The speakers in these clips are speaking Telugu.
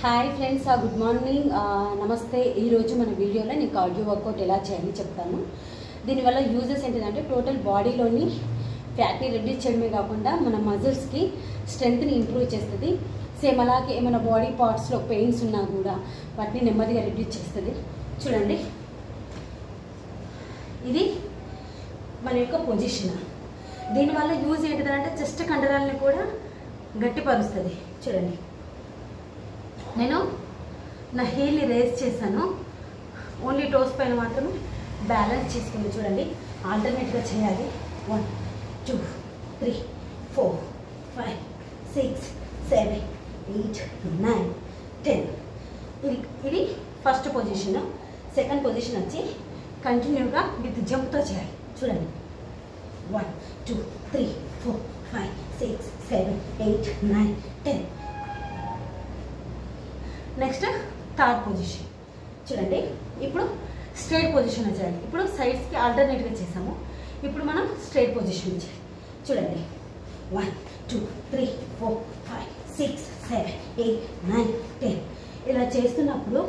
హాయ్ ఫ్రెండ్స్, గుడ్ మార్నింగ్, నమస్తే. ఈరోజు మన వీడియోలో నేను కార్డియో వర్కౌట్ ఎలా చేయాలి చెప్తాను. దీనివల్ల యూజెస్ ఏంటంటే టోటల్ బాడీలోని ఫ్యాట్ని రెడ్యూస్ చేయడమే కాకుండా మన మజిల్స్కి స్ట్రెంగ్త్ని ఇంప్రూవ్ చేస్తుంది. సేమ్ అలాగే ఏమైనా బాడీ పార్ట్స్లో పెయిన్స్ ఉన్నా కూడా వాటిని నెమ్మదిగా రెడ్యూస్ చేస్తుంది. చూడండి, ఇది మన యొక్క పొజిషన్. దీనివల్ల యూజ్ ఏంటిదంటే చెస్ట్ కండరాలని కూడా గట్టిపరుస్తుంది. చూడండి, నేను నా హీల్ని రేస్ చేశాను, ఓన్లీ టోస్ పైన మాత్రమే బ్యాలెన్స్ చేసుకుని. చూడండి, ఆల్టర్నేట్గా చేయాలి. 1 2 3 4 5 6 7 8 9 10. ఇది ఫస్ట్ పొజిషన్. సెకండ్ పొజిషన్ వచ్చి కంటిన్యూగా విత్ జంప్తో చేయాలి. చూడండి, 1 2 3 4 5 6 7 8 9 10. Next third position. చూడండి, ఇప్పుడు స్ట్రైట్ పొజిషన్ చేయాలి. ఇప్పుడు సైడ్స్కి ఆల్టర్నేట్గా చేసాము, ఇప్పుడు మనం స్ట్రైట్ పొజిషన్ చేయాలి. చూడండి, 1 2 3 4 5 6 7 8 9 10. ఇలా చేస్తున్నప్పుడు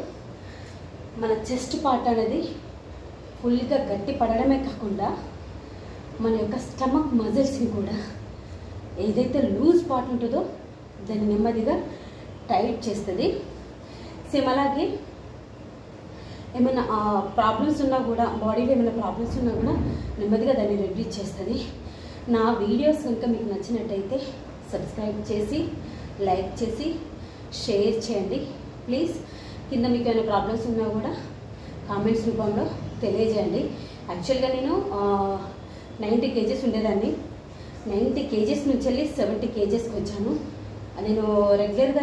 మన చెస్ట్ పార్ట్ అనేది ఫుల్గా గట్టి పడడమే కాకుండా మన యొక్క స్టమక్ మజిల్స్ని కూడా ఏదైతే లూజ్ పార్ట్ ఉంటుందో దాన్ని నెమ్మదిగా టైట్ చేస్తుంది. సేమ్ అలాగే ఏమైనా ప్రాబ్లమ్స్ ఉన్నా కూడా, బాడీలో ఏమైనా ప్రాబ్లమ్స్ ఉన్నా కూడా నెమ్మదిగా దాన్ని రెడ్యూస్ చేస్తుంది. నా వీడియోస్ కనుక మీకు నచ్చినట్టయితే సబ్స్క్రైబ్ చేసి, లైక్ చేసి, షేర్ చేయండి ప్లీజ్. కింద మీకు ఏమైనా ప్రాబ్లమ్స్ ఉన్నా కూడా కామెంట్స్ రూపంలో తెలియజేయండి. యాక్చువల్గా నేను 90 kgs ఉండేదాన్ని. 90 kgs నుంచి వెళ్ళి 70 kgsకి వచ్చాను. నేను రెగ్యులర్గా